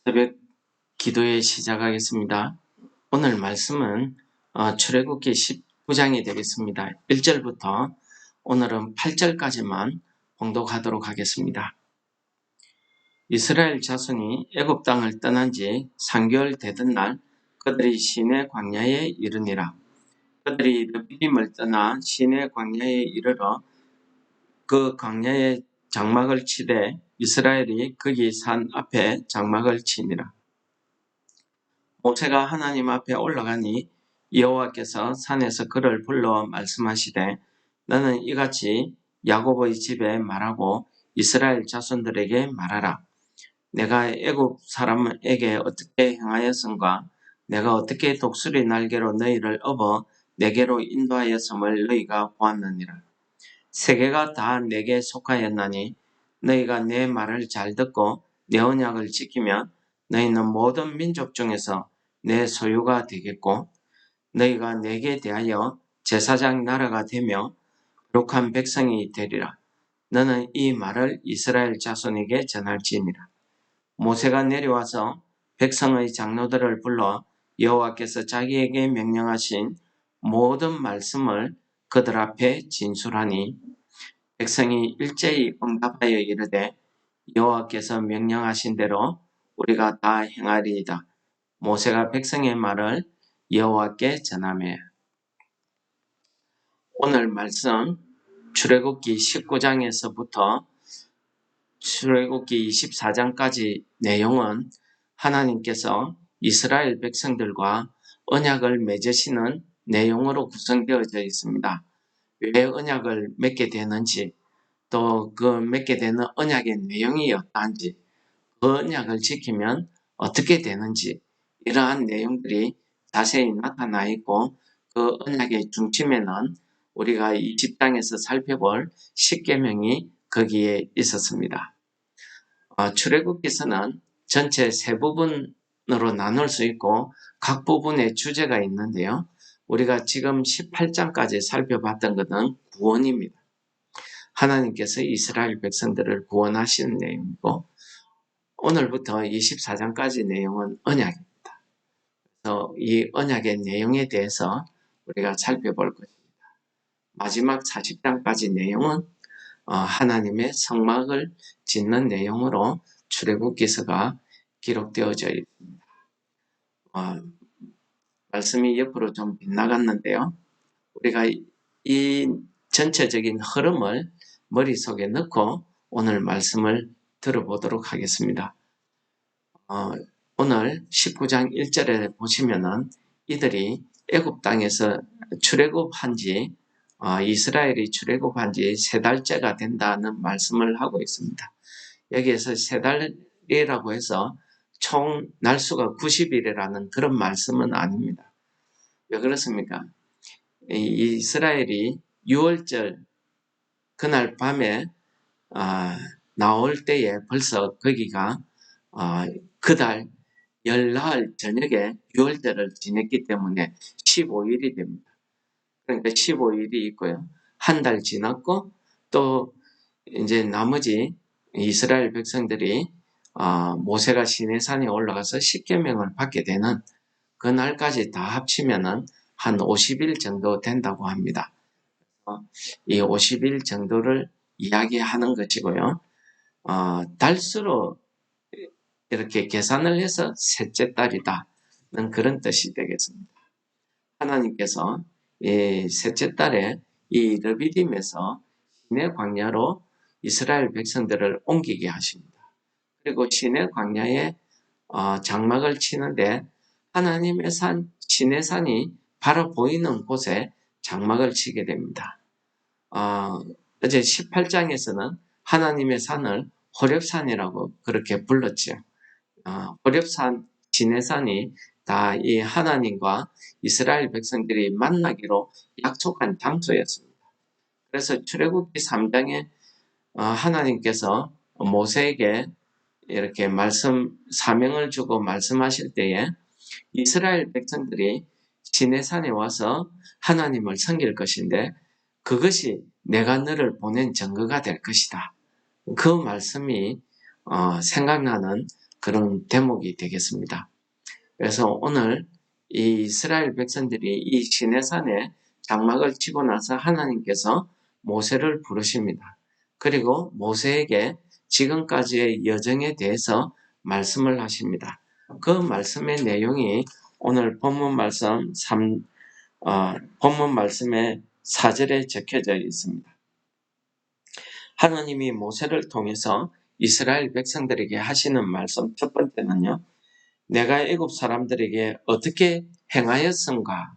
새벽 기도에 시작하겠습니다. 오늘 말씀은 출애굽기 19장이 되겠습니다. 1절부터 오늘은 8절까지만 봉독하도록 하겠습니다. 이스라엘 자손이 애굽 땅을 떠난 지 3개월 되던 날 그들이 시내 광야에 이르니라. 그들이 르비딤을 떠나 시내 광야에 이르러 그 광야에 장막을 치되 이스라엘이 거기 산 앞에 장막을 치니라. 모세가 하나님 앞에 올라가니 여호와께서 산에서 그를 불러 말씀하시되 너는 이같이 야곱의 집에 말하고 이스라엘 자손들에게 말하라. 내가 애굽 사람에게 어떻게 행하였음과 내가 어떻게 독수리 날개로 너희를 업어 내게로 인도하였음을 너희가 보았느니라. 세계가 다 내게 속하였나니 너희가 내 말을 잘 듣고 내 언약을 지키면 너희는 모든 민족 중에서 내 소유가 되겠고 너희가 내게 대하여 제사장 나라가 되며 거룩한 백성이 되리라. 너는 이 말을 이스라엘 자손에게 전할지니라. 모세가 내려와서 백성의 장로들을 불러 여호와께서 자기에게 명령하신 모든 말씀을 그들 앞에 진술하니 백성이 일제히 응답하여 이르되 여호와께서 명령하신 대로 우리가 다 행하리이다. 모세가 백성의 말을 여호와께 전하매. 오늘 말씀 출애굽기 19장에서부터 출애굽기 24장까지 내용은 하나님께서 이스라엘 백성들과 언약을 맺으시는 내용으로 구성되어져 있습니다. 왜 언약을 맺게 되는지, 또 그 맺게 되는 언약의 내용이 어떠한지, 그 언약을 지키면 어떻게 되는지, 이러한 내용들이 자세히 나타나 있고 그 언약의 중심에는 우리가 이 10장에서 살펴볼 십계명이 거기에 있었습니다. 출애굽기서는 전체 세 부분으로 나눌 수 있고 각 부분의 주제가 있는데요. 우리가 지금 18장까지 살펴봤던 것은 구원입니다. 하나님께서 이스라엘 백성들을 구원하시는 내용이고 오늘부터 24장까지 내용은 언약입니다. 그래서 이 언약의 내용에 대해서 우리가 살펴볼 것입니다. 마지막 40장까지 내용은 하나님의 성막을 짓는 내용으로 출애굽기서가 기록되어져 있습니다. 말씀이 옆으로 좀 빗나갔는데요. 우리가 이 전체적인 흐름을 머릿속에 넣고 오늘 말씀을 들어보도록 하겠습니다. 오늘 19장 1절에 보시면은 이들이 애굽 땅에서 출애굽한 지 이스라엘이 출애굽한 지 3달째가 된다는 말씀을 하고 있습니다. 여기에서 3달이라고 해서 총 날수가 90일이라는 그런 말씀은 아닙니다. 왜 그렇습니까? 이스라엘이 6월절 그날 밤에 나올 때에 벌써 거기가 그달 열나흘 저녁에 6월절을 지냈기 때문에 15일이 됩니다. 그러니까 15일이 있고요. 한 달 지났고 또 이제 나머지 이스라엘 백성들이 모세가 시내산에 올라가서 십계명을 받게 되는 그날까지 다 합치면은 한 50일 정도 된다고 합니다. 이 50일 정도를 이야기하는 것이고요. 달수로 이렇게 계산을 해서 셋째 달이다는 그런 뜻이 되겠습니다. 하나님께서 이 셋째 달에 이 르비딤에서 시내 광야로 이스라엘 백성들을 옮기게 하십니다. 그리고 시내 광야에 장막을 치는데 하나님의 산 시내산이 바로 보이는 곳에 장막을 치게 됩니다. 어제 18장에서는 하나님의 산을 호렙산이라고 그렇게 불렀죠. 호렙산, 시내산이 다 이 하나님과 이스라엘 백성들이 만나기로 약속한 장소였습니다. 그래서 출애굽기 3장에 하나님께서 모세에게 이렇게 사명을 주고 말씀하실 때에 이스라엘 백성들이 시내산에 와서 하나님을 섬길 것인데 그것이 내가 너를 보낸 증거가 될 것이다. 그 말씀이 생각나는 그런 대목이 되겠습니다. 그래서 오늘 이 이스라엘 백성들이 이 시내산에 장막을 치고 나서 하나님께서 모세를 부르십니다. 그리고 모세에게 지금까지의 여정에 대해서 말씀을 하십니다. 그 말씀의 내용이 오늘 본문 말씀 본문 말씀의 4절에 적혀져 있습니다. 하나님이 모세를 통해서 이스라엘 백성들에게 하시는 말씀 첫 번째는요. 내가 애굽 사람들에게 어떻게 행하였은가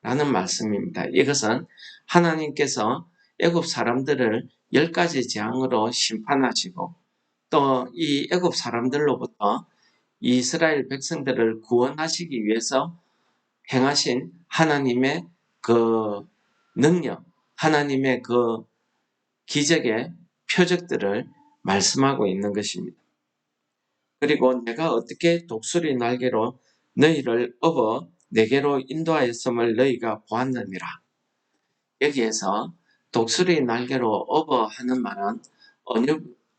라는 말씀입니다. 이것은 하나님께서 애굽 사람들을 10가지 재앙으로 심판하시고 또 이 애굽 사람들로부터 이스라엘 백성들을 구원하시기 위해서 행하신 하나님의 그 능력, 하나님의 그 기적의 표적들을 말씀하고 있는 것입니다. 그리고 내가 어떻게 독수리 날개로 너희를 업어 내게로 인도하였음을 너희가 보았느니라. 여기에서 독수리 날개로 업어 하는 말은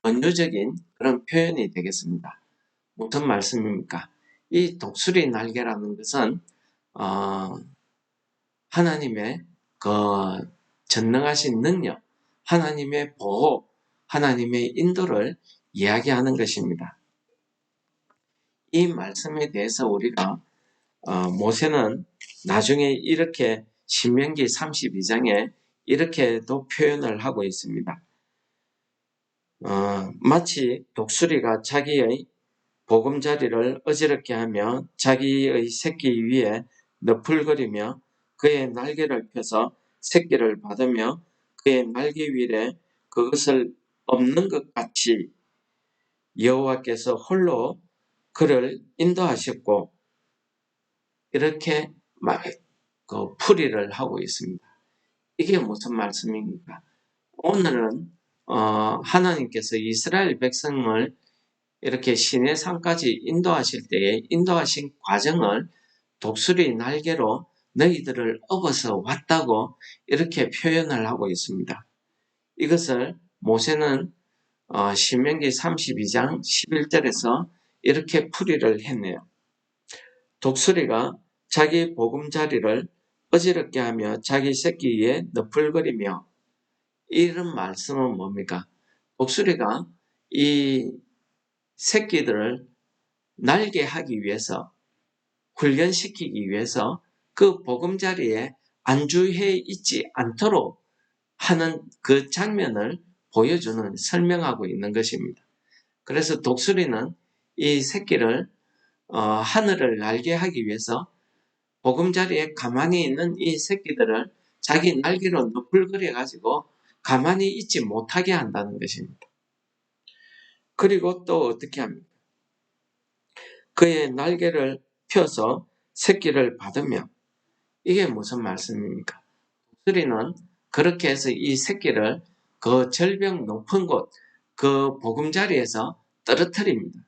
은유적인 그런 표현이 되겠습니다. 무슨 말씀입니까? 이 독수리 날개라는 것은 하나님의 그 전능하신 능력, 하나님의 보호, 하나님의 인도를 이야기하는 것입니다. 이 말씀에 대해서 우리가 모세는 나중에 이렇게 신명기 32장에 이렇게도 표현을 하고 있습니다. 마치 독수리가 자기의 보금자리를 어지럽게 하며 자기의 새끼 위에 너풀거리며 그의 날개를 펴서 새끼를 받으며 그의 날개 위에 그것을 엎는 것 같이 여호와께서 홀로 그를 인도하셨고 이렇게 그 풀이를 하고 있습니다. 이게 무슨 말씀입니까? 오늘은 하나님께서 이스라엘 백성을 이렇게 시내산까지 인도하실 때에 인도하신 과정을 독수리 날개로 너희들을 업어서 왔다고 이렇게 표현을 하고 있습니다. 이것을 모세는 신명기 32장 11절에서 이렇게 풀이를 했네요. 독수리가 자기 보금자리를 어지럽게 하며 자기 새끼 위에 너풀거리며 이런 말씀은 뭡니까? 독수리가 이 새끼들을 날게 하기 위해서 훈련시키기 위해서 그 보금자리에 안주해 있지 않도록 하는 그 장면을 보여주는 설명하고 있는 것입니다. 그래서 독수리는 이 새끼를 하늘을 날게 하기 위해서 보금자리에 가만히 있는 이 새끼들을 자기 날개로 너풀거려 가지고 가만히 있지 못하게 한다는 것입니다. 그리고 또 어떻게 합니까? 그의 날개를 펴서 새끼를 받으며 이게 무슨 말씀입니까? 독수리는 그렇게 해서 이 새끼를 그 절벽 높은 곳, 그 보금자리에서 떨어뜨립니다.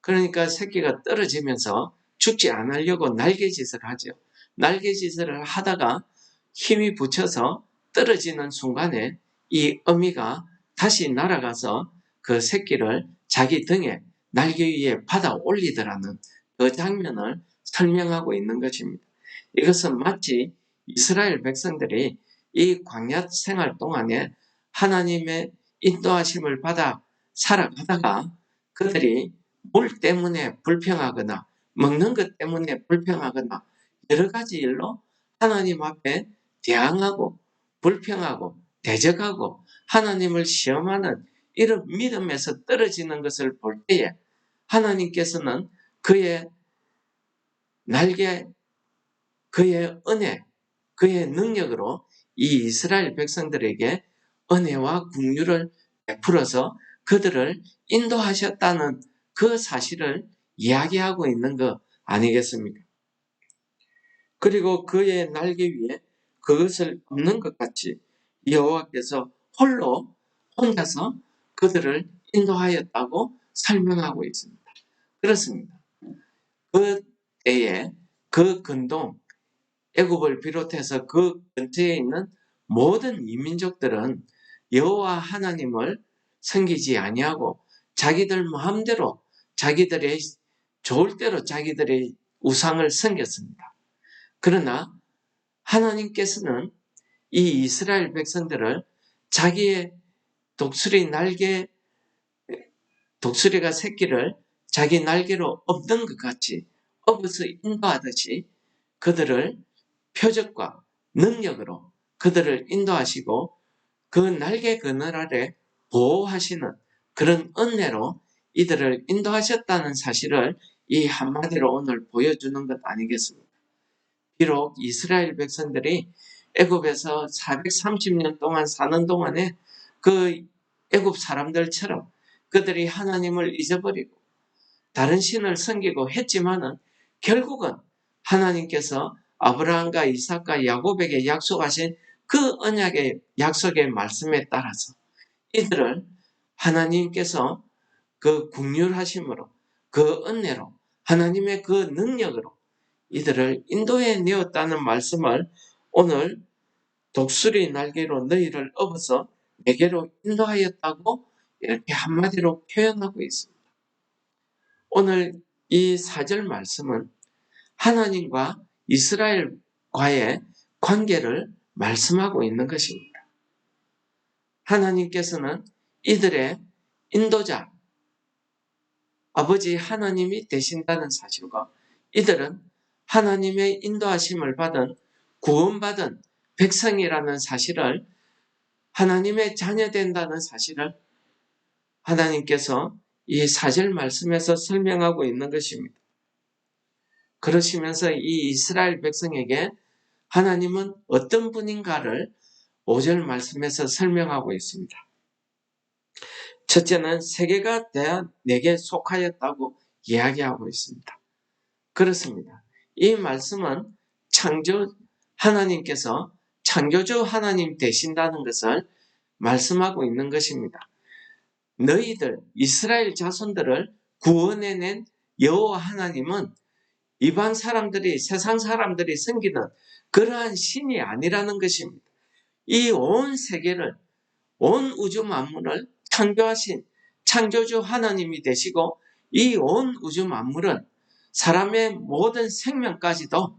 그러니까 새끼가 떨어지면서 죽지 않으려고 날개짓을 하죠. 날개짓을 하다가 힘이 붙여서 떨어지는 순간에 이 어미가 다시 날아가서 그 새끼를 자기 등에 날개 위에 받아 올리더라는 그 장면을 설명하고 있는 것입니다. 이것은 마치 이스라엘 백성들이 이 광야 생활 동안에 하나님의 인도하심을 받아 살아가다가 그들이 물 때문에 불평하거나 먹는 것 때문에 불평하거나 여러 가지 일로 하나님 앞에 대항하고 불평하고 대적하고 하나님을 시험하는 이런 믿음에서 떨어지는 것을 볼 때에 하나님께서는 그의 날개, 그의 은혜, 그의 능력으로 이 이스라엘 백성들에게 은혜와 긍휼을 베풀어서 그들을 인도하셨다는 그 사실을 이야기하고 있는 거 아니겠습니까? 그리고 그의 날개 위에 그것을 엎는 것 같이 여호와께서 혼자서 그들을 인도하였다고 설명하고 있습니다. 그렇습니다. 그 때에 그 근동 애굽을 비롯해서 그 근처에 있는 모든 이민족들은 여호와 하나님을 섬기지 아니하고 자기들 마음대로 자기들의 좋을 대로 자기들의 우상을 섬겼습니다. 그러나 하나님께서는 이 이스라엘 백성들을 자기의 독수리가 새끼를 자기 날개로 업는 것 같이 업어서 인도하듯이 그들을 표적과 능력으로 그들을 인도하시고 그 날개 그늘 아래 보호하시는 그런 은혜로 이들을 인도하셨다는 사실을 이 한마디로 오늘 보여주는 것 아니겠습니까? 비록 이스라엘 백성들이 애굽에서 430년 동안 사는 동안에 그 애굽 사람들처럼 그들이 하나님을 잊어버리고 다른 신을 섬기고 했지만은 결국은 하나님께서 아브라함과 이삭과 야곱에게 약속하신 그 언약의 약속의 말씀에 따라서 이들을 하나님께서 그 긍휼하심으로 그 은혜로 하나님의 그 능력으로 이들을 인도해 내었다는 말씀을 오늘 독수리 날개로 너희를 업어서 내게로 인도하였다고 이렇게 한마디로 표현하고 있습니다. 오늘 이 4절 말씀은 하나님과 이스라엘과의 관계를 말씀하고 있는 것입니다. 하나님께서는 이들의 인도자, 아버지 하나님이 되신다는 사실과 이들은 하나님의 인도하심을 받은 구원받은 백성이라는 사실을 하나님의 자녀된다는 사실을 하나님께서 이 4절 말씀에서 설명하고 있는 것입니다. 그러시면서 이 이스라엘 백성에게 하나님은 어떤 분인가를 5절 말씀에서 설명하고 있습니다. 첫째는 세계가 내게 속하였다고 이야기하고 있습니다. 그렇습니다. 이 말씀은 하나님께서 창조주 하나님 되신다는 것을 말씀하고 있는 것입니다. 너희들 이스라엘 자손들을 구원해낸 여호와 하나님은 이방 사람들이 세상 사람들이 섬기는 그러한 신이 아니라는 것입니다. 이 온 세계를 온 우주 만물을 창조하신 창조주 하나님이 되시고 이 온 우주 만물은 사람의 모든 생명까지도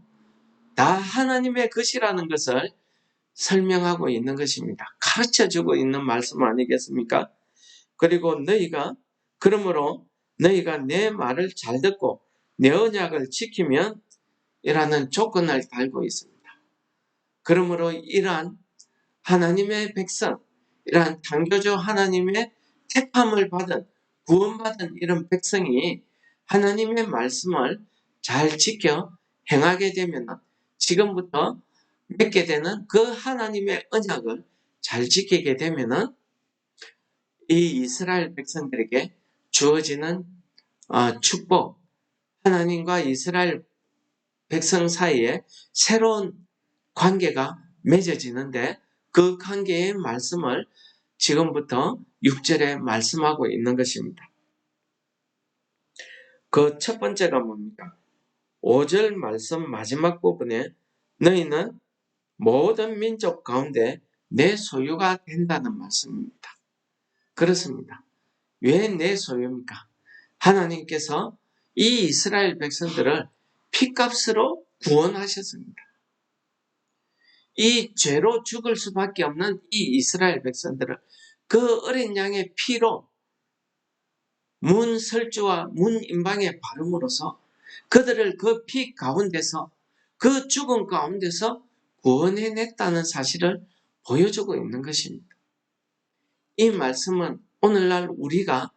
다 하나님의 것이라는 것을 설명하고 있는 것입니다. 가르쳐주고 있는 말씀 아니겠습니까? 그리고 그러므로 너희가 내 말을 잘 듣고 내 언약을 지키면 이라는 조건을 달고 있습니다. 그러므로 이러한 하나님의 백성, 이러한 창조주 하나님의 택함을 받은 구원받은 이런 백성이 하나님의 말씀을 잘 지켜 행하게 되면 지금부터 맺게 되는 그 하나님의 언약을 잘 지키게 되면 이 이스라엘 백성들에게 주어지는 축복, 하나님과 이스라엘 백성 사이에 새로운 관계가 맺어지는데 그 관계의 말씀을 지금부터 6절에 말씀하고 있는 것입니다. 그 첫 번째가 뭡니까? 5절 말씀 마지막 부분에 너희는 모든 민족 가운데 내 소유가 된다는 말씀입니다. 그렇습니다. 왜 내 소유입니까? 하나님께서 이 이스라엘 백성들을 피값으로 구원하셨습니다. 이 죄로 죽을 수밖에 없는 이 이스라엘 백성들을 그 어린 양의 피로 문 설주와 문 임방에 바름으로써 그들을 그 피 가운데서 그 죽음 가운데서 구원해냈다는 사실을 보여주고 있는 것입니다. 이 말씀은 오늘날 우리가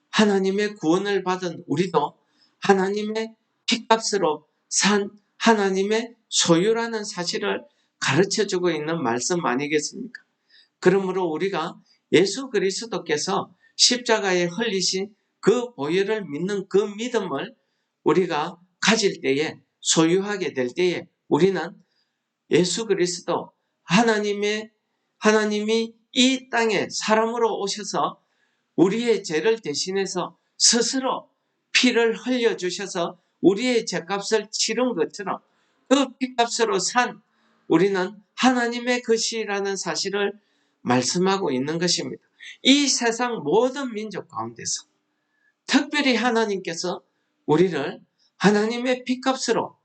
하나님의 구원을 받은 우리도 하나님의 피값으로 산 하나님의 소유라는 사실을 가르쳐주고 있는 말씀 아니겠습니까? 그러므로 우리가 예수 그리스도께서 십자가에 흘리신 그 보혈을 믿는 그 믿음을 우리가 가질 때에 소유하게 될 때에 우리는 예수 그리스도 하나님이 이 땅에 사람으로 오셔서 우리의 죄를 대신해서 스스로 피를 흘려주셔서 우리의 죄값을 치른 것처럼 그 피값으로 산 우리는 하나님의 것이라는 사실을 말씀하고 있는 것입니다. 이 세상 모든 민족 가운데서 특별히 하나님께서 우리를 하나님의 핏값으로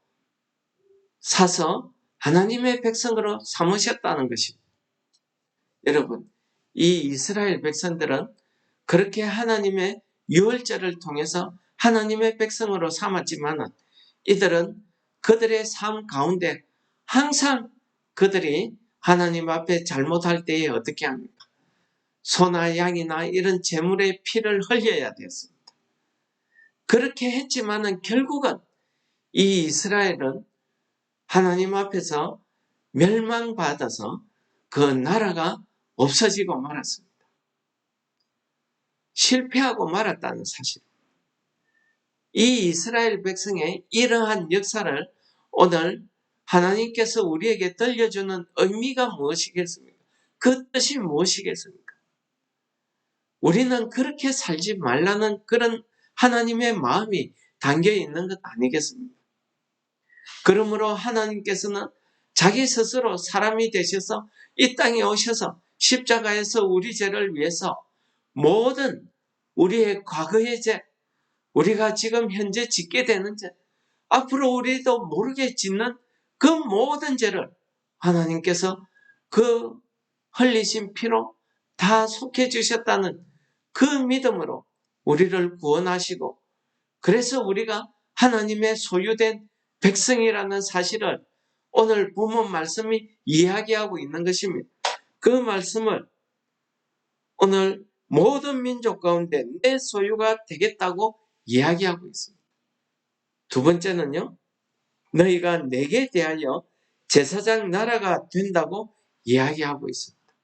사서 하나님의 백성으로 삼으셨다는 것입니다. 여러분, 이 이스라엘 백성들은 그렇게 하나님의 유월절을 통해서 하나님의 백성으로 삼았지만 이들은 그들의 삶 가운데 항상 그들이 하나님 앞에 잘못할 때에 어떻게 합니까? 소나 양이나 이런 제물의 피를 흘려야 됐습니다. 그렇게 했지만은 결국은 이 이스라엘은 하나님 앞에서 멸망받아서 그 나라가 없어지고 말았습니다. 실패하고 말았다는 사실. 이 이스라엘 백성의 이러한 역사를 오늘 하나님께서 우리에게 들려주는 의미가 무엇이겠습니까? 그 뜻이 무엇이겠습니까? 우리는 그렇게 살지 말라는 그런 하나님의 마음이 담겨 있는 것 아니겠습니까? 그러므로 하나님께서는 자기 스스로 사람이 되셔서 이 땅에 오셔서 십자가에서 우리 죄를 위해서 모든 우리의 과거의 죄, 우리가 지금 현재 짓게 되는 죄, 앞으로 우리도 모르게 짓는 그 모든 죄를 하나님께서 그 흘리신 피로 다 속해 주셨다는 그 믿음으로 우리를 구원하시고, 그래서 우리가 하나님의 소유된 백성이라는 사실을 오늘 본문 말씀이 이야기하고 있는 것입니다. 그 말씀을 오늘 모든 민족 가운데 내 소유가 되겠다고 이야기하고 있습니다. 두 번째는요, 너희가 내게 대하여 제사장 나라가 된다고 이야기하고 있습니다.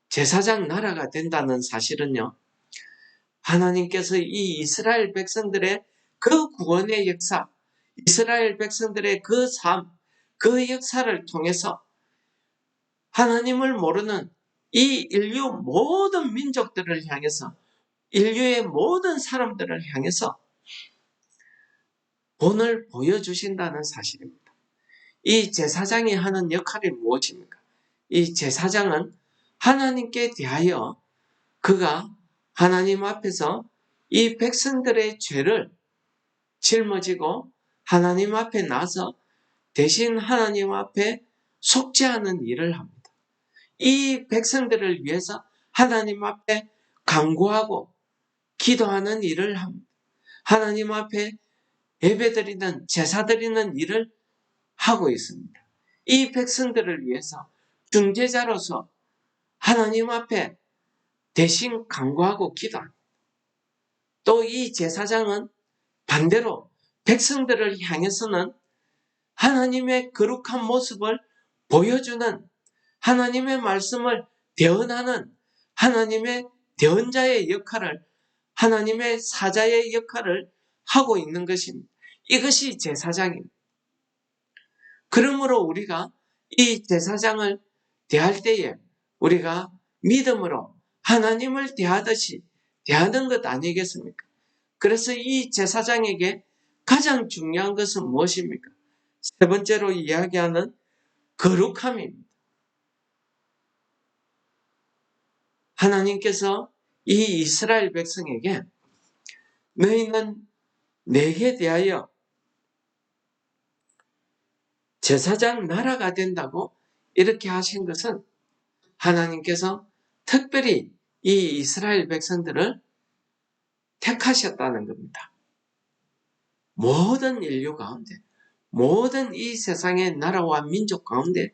제사장 나라가 된다는 사실은요, 하나님께서 이 이스라엘 백성들의 그 구원의 역사, 이스라엘 백성들의 그 삶, 그 역사를 통해서 하나님을 모르는 이 인류 모든 민족들을 향해서, 인류의 모든 사람들을 향해서 본을 보여주신다는 사실입니다. 이 제사장이 하는 역할이 무엇입니까? 이 제사장은 하나님께 대하여 그가 하나님 앞에서 이 백성들의 죄를 짊어지고 하나님 앞에 나서 대신 하나님 앞에 속죄하는 일을 합니다. 이 백성들을 위해서 하나님 앞에 간구하고 기도하는 일을 합니다. 하나님 앞에 예배드리는, 제사드리는 일을 하고 있습니다. 이 백성들을 위해서 중재자로서 하나님 앞에 대신 간구하고 기도합니다. 또 이 제사장은 반대로 백성들을 향해서는 하나님의 거룩한 모습을 보여주는, 하나님의 말씀을 대언하는 하나님의 대언자의 역할을, 하나님의 사자의 역할을 하고 있는 것입니다. 이것이 제사장입니다. 그러므로 우리가 이 제사장을 대할 때에 우리가 믿음으로 하나님을 대하듯이 대하는 것 아니겠습니까? 그래서 이 제사장에게 가장 중요한 것은 무엇입니까? 세 번째로 이야기하는 거룩함입니다. 하나님께서 이 이스라엘 백성에게 너희는 내게 대하여 제사장 나라가 된다고 이렇게 하신 것은 하나님께서 특별히 이 이스라엘 백성들을 택하셨다는 겁니다. 모든 인류 가운데, 모든 이 세상의 나라와 민족 가운데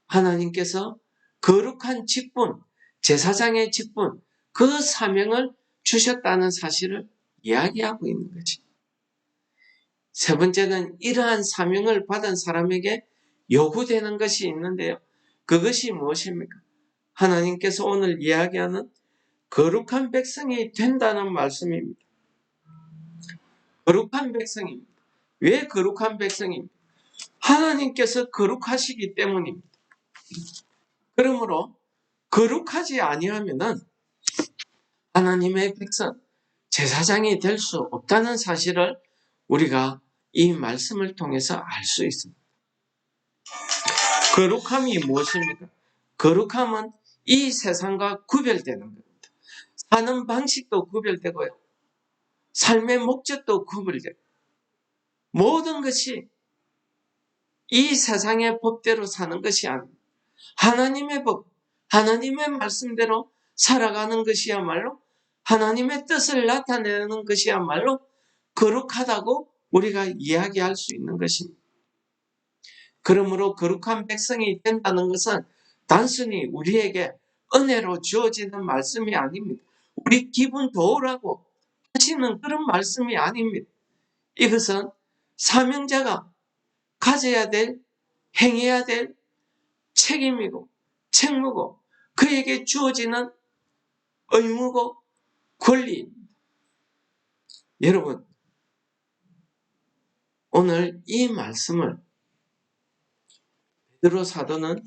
하나님께서 거룩한 직분, 제사장의 직분, 그 사명을 주셨다는 사실을 이야기하고 있는 거지. 세 번째는 이러한 사명을 받은 사람에게 요구되는 것이 있는데요. 그것이 무엇입니까? 하나님께서 오늘 이야기하는 거룩한 백성이 된다는 말씀입니다. 거룩한 백성입니다. 왜 거룩한 백성입니까? 하나님께서 거룩하시기 때문입니다. 그러므로 거룩하지 아니하면은 하나님의 백성, 제사장이 될 수 없다는 사실을 우리가 이 말씀을 통해서 알 수 있습니다. 거룩함이 무엇입니까? 거룩함은 이 세상과 구별되는 겁니다. 사는 방식도 구별되고요. 삶의 목적도 구별되고 모든 것이 이 세상의 법대로 사는 것이 아닙니다. 하나님의 법, 하나님의 말씀대로 살아가는 것이야말로 하나님의 뜻을 나타내는 것이야말로 거룩하다고 우리가 이야기할 수 있는 것입니다. 그러므로 거룩한 백성이 된다는 것은 단순히 우리에게 은혜로 주어지는 말씀이 아닙니다. 우리 기분 좋으라고 하시는 그런 말씀이 아닙니다. 이것은 사명자가 가져야 될, 행해야 될 책임이고 책무고 그에게 주어지는 의무고 권리입니다. 여러분, 오늘 이 말씀을 베드로 사도는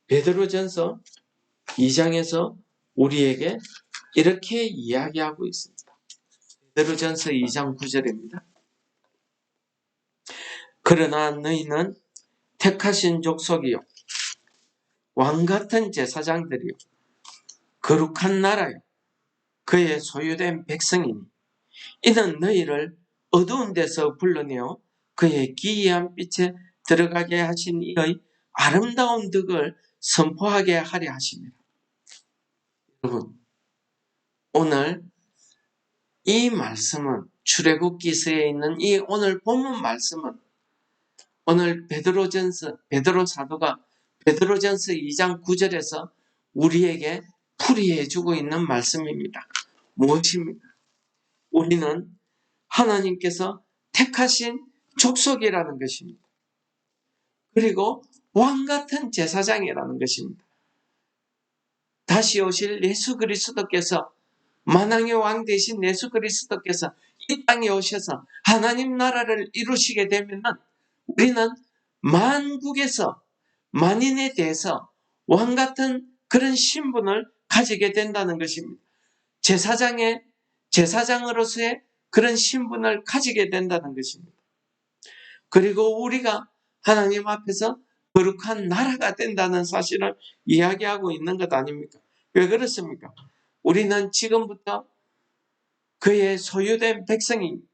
베드로전서 2장에서 우리에게 이렇게 이야기하고 있습니다. 베드로전서 2장 9절입니다. 그러나 너희는 택하신 족속이요 왕같은 제사장들이요 거룩한 나라요 그의 소유된 백성이니 이는 너희를 어두운 데서 불러내어 그의 기이한 빛에 들어가게 하신 이의 아름다운 덕을 선포하게 하려 하십니다. 여러분, 오늘 이 말씀은 출애굽기서에 있는 이 오늘 본문 말씀은 오늘 베드로 사도가 베드로전서 2장 9절에서 우리에게 풀이해 주고 있는 말씀입니다. 무엇입니까? 우리는 하나님께서 택하신 족속이라는 것입니다. 그리고 왕같은 제사장이라는 것입니다. 다시 오실 예수 그리스도께서 만왕의 왕 되신 예수 그리스도께서 이 땅에 오셔서 하나님 나라를 이루시게 되면 우리는 만국에서 만인에 대해서 왕같은 그런 신분을 가지게 된다는 것입니다. 제사장으로서의 그런 신분을 가지게 된다는 것입니다. 그리고 우리가 하나님 앞에서 거룩한 나라가 된다는 사실을 이야기하고 있는 것 아닙니까? 왜 그렇습니까? 우리는 지금부터 그의 소유된 백성입니다.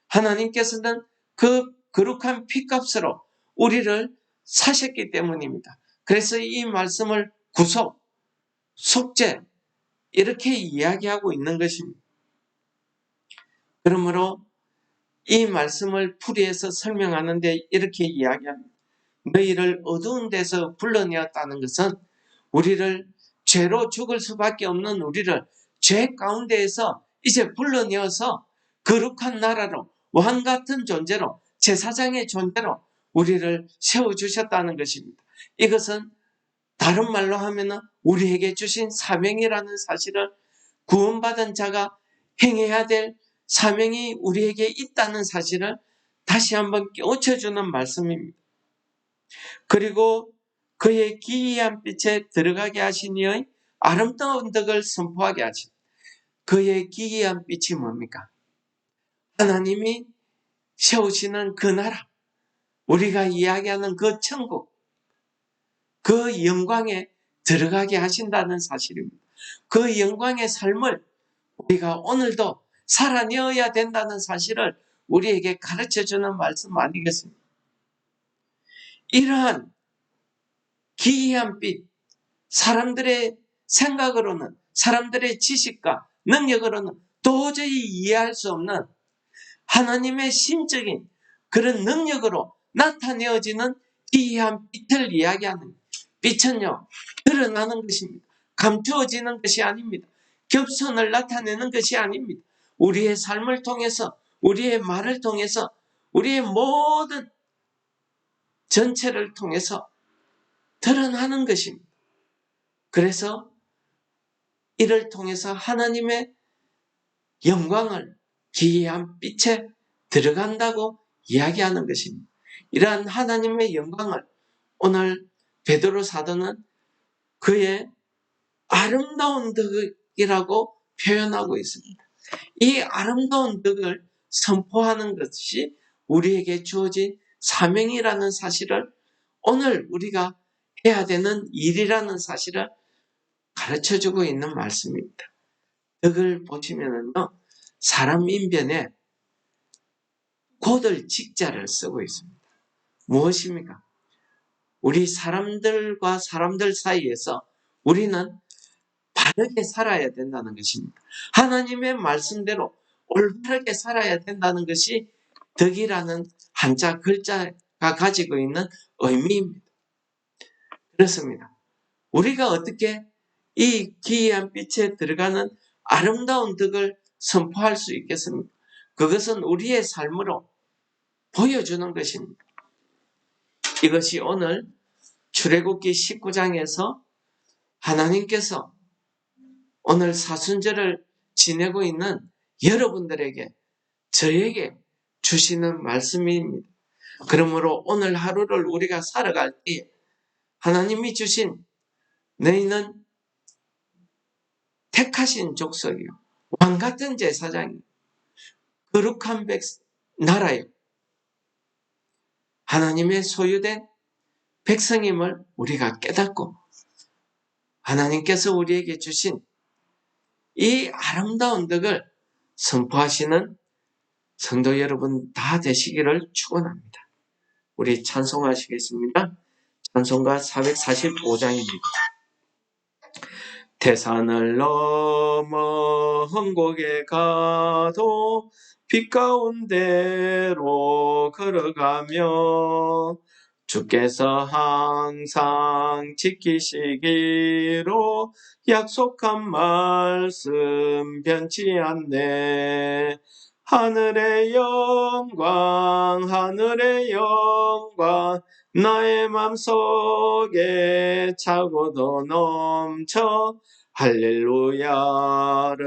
하나님께서는 그 거룩한 피값으로 우리를 사셨기 때문입니다. 그래서 이 말씀을 구속, 속죄 이렇게 이야기하고 있는 것입니다. 그러므로 이 말씀을 풀이해서 설명하는데 이렇게 이야기합니다. 너희를 어두운 데서 불러내었다는 것은 우리를 죄로 죽을 수밖에 없는 우리를 죄 가운데에서 이제 불러내어서 거룩한 나라로 왕같은 존재로 제사장의 존재로 우리를 세워주셨다는 것입니다. 이것은 다른 말로 하면 우리에게 주신 사명이라는 사실을 구원받은 자가 행해야 될 사명이 우리에게 있다는 사실을 다시 한번 깨우쳐주는 말씀입니다. 그리고 그의 기이한 빛에 들어가게 하신 이의 아름다운 덕을 선포하게 하신 그의 기이한 빛이 뭡니까? 하나님이 세우시는 그 나라, 우리가 이야기하는 그 천국, 그 영광에 들어가게 하신다는 사실입니다. 그 영광의 삶을 우리가 오늘도 살아내어야 된다는 사실을 우리에게 가르쳐주는 말씀 아니겠습니까? 이러한 기이한 빛, 사람들의 생각으로는, 사람들의 지식과 능력으로는 도저히 이해할 수 없는 하나님의 신적인 그런 능력으로 나타내어지는 기이한 빛을 이야기하는 빛은요, 드러나는 것입니다. 감추어지는 것이 아닙니다. 겹선을 나타내는 것이 아닙니다. 우리의 삶을 통해서, 우리의 말을 통해서, 우리의 모든 전체를 통해서 드러나는 것입니다. 그래서 이를 통해서 하나님의 영광을 기이한 빛에 들어간다고 이야기하는 것입니다. 이러한 하나님의 영광을 오늘 베드로 사도는 그의 아름다운 덕이라고 표현하고 있습니다. 이 아름다운 덕을 선포하는 것이 우리에게 주어진 사명이라는 사실을 오늘 우리가 해야 되는 일이라는 사실을 가르쳐주고 있는 말씀입니다. 덕을 보시면은요, 사람 인변에 곧을 직자를 쓰고 있습니다. 무엇입니까? 우리 사람들과 사람들 사이에서 우리는 바르게 살아야 된다는 것입니다. 하나님의 말씀대로 올바르게 살아야 된다는 것이 덕이라는 한자 글자가 가지고 있는 의미입니다. 그렇습니다. 우리가 어떻게 이 기이한 빛에 들어가는 아름다운 덕을 선포할 수 있겠습니까? 그것은 우리의 삶으로 보여주는 것입니다. 이것이 오늘 출애굽기 19장에서 하나님께서 오늘 사순절을 지내고 있는 여러분들에게, 저에게 주시는 말씀입니다. 그러므로 오늘 하루를 우리가 살아갈 때 하나님이 주신 너희는 택하신 족속이요, 왕같은 제사장이요, 거룩한 나라요, 하나님의 소유된 백성임을 우리가 깨닫고 하나님께서 우리에게 주신 이 아름다운 덕을 선포하시는 성도 여러분 다 되시기를 축원합니다. 우리 찬송하시겠습니다. 찬송가 445장입니다. 태산을 넘어 험곡에 가도 빛 가운데로 걸어가며 주께서 항상 지키시기로 약속한 말씀 변치 않네. 하늘의 영광, 하늘의 영광, 나의 맘속에 차고도 넘쳐 할렐루야를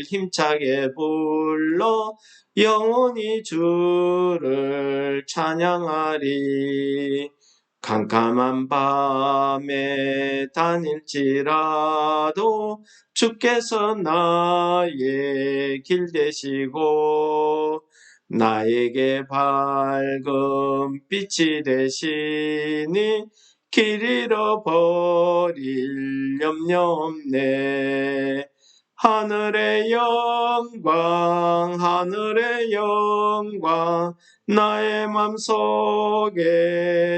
힘차게 불러 영원히 주를 찬양하리. 캄캄한 밤에 다닐지라도 주께서 나의 길 되시고 나에게 밝은 빛이 되시니 길 잃어버릴 염려 없네. 하늘의 영광, 하늘의 영광, 나의 맘속에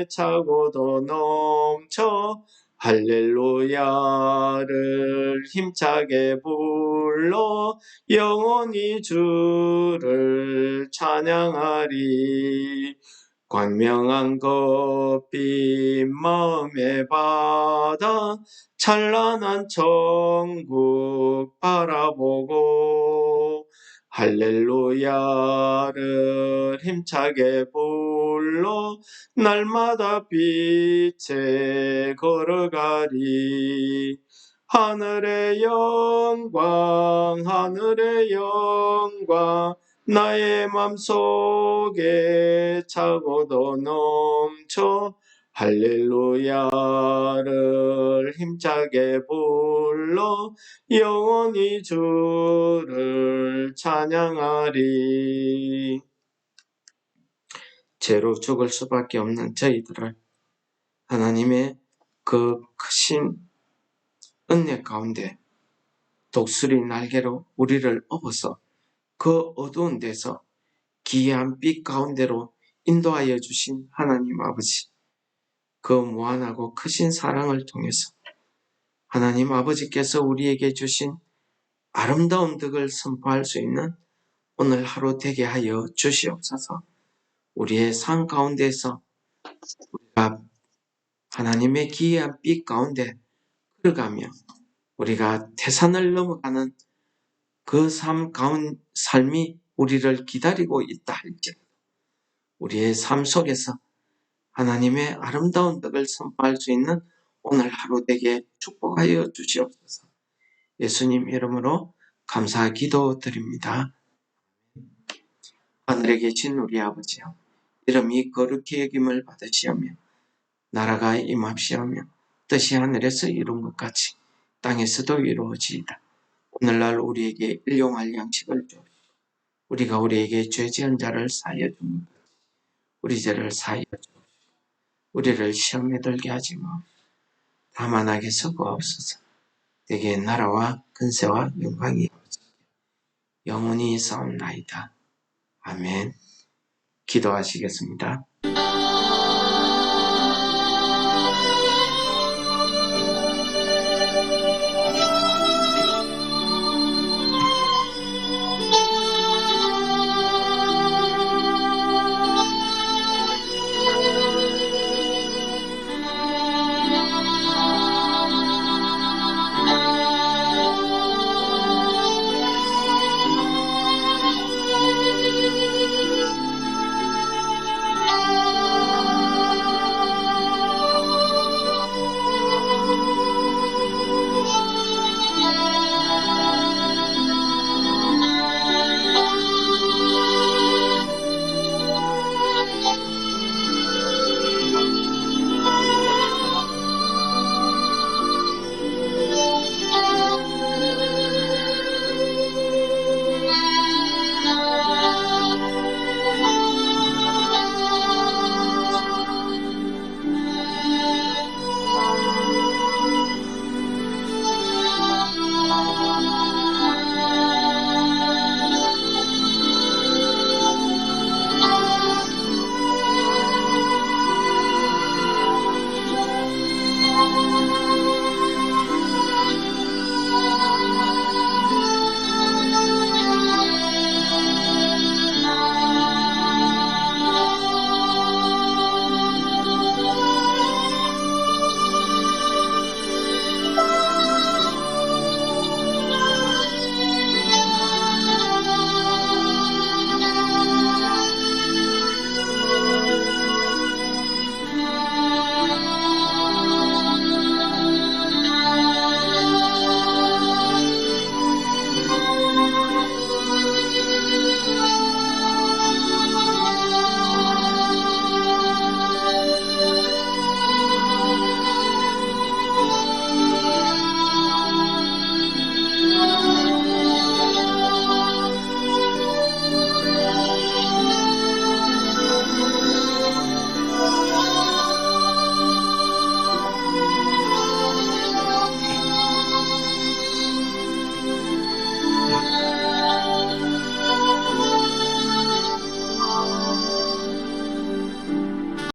차고도 넘쳐 할렐루야를 힘차게 불러 영원히 주를 찬양하리. 광명한 것빛 마음의 바다, 찬란한 천국 바라보고 할렐루야를 힘차게 불러 날마다 빛에 걸어가리. 하늘의 영광, 하늘의 영광, 나의 맘속에 차고도 넘쳐 할렐루야를 힘차게 불러 영원히 주를 찬양하리. 죄로 죽을 수밖에 없는 저희들을 하나님의 그 크신 은혜 가운데 독수리 날개로 우리를 업어서 그 어두운 데서 기이한 빛 가운데로 인도하여 주신 하나님 아버지, 그 무한하고 크신 사랑을 통해서 하나님 아버지께서 우리에게 주신 아름다운 덕을 선포할 수 있는 오늘 하루 되게 하여 주시옵소서. 우리의 삶 가운데서 우리가 하나님의 기이한 빛 가운데 걸어가며 우리가 태산을 넘어가는 그 삶이 우리를 기다리고 있다 할지라도 우리의 삶 속에서 하나님의 아름다운 덕을 선포할 수 있는 오늘 하루 되게 축복하여 주시옵소서. 예수님 이름으로 감사 기도드립니다. 하늘에 계신 우리 아버지여, 이름이 거룩히 여김을 받으시오며 나라가 임합시오며 뜻이 하늘에서 이룬 것 같이 땅에서도 이루어지이다. 오늘날 우리에게 일용할 양식을 주옵시고 우리가 우리에게 죄 지은 자를 사하여 주는 것 우리 죄를 사하여 주옵시고 우리를 시험에 들게 하지 마옵시고 다만 악에서 구하옵소서. 대개 나라와 근세와 영광이 영원히 싸움나이다. 아멘. 기도하시겠습니다.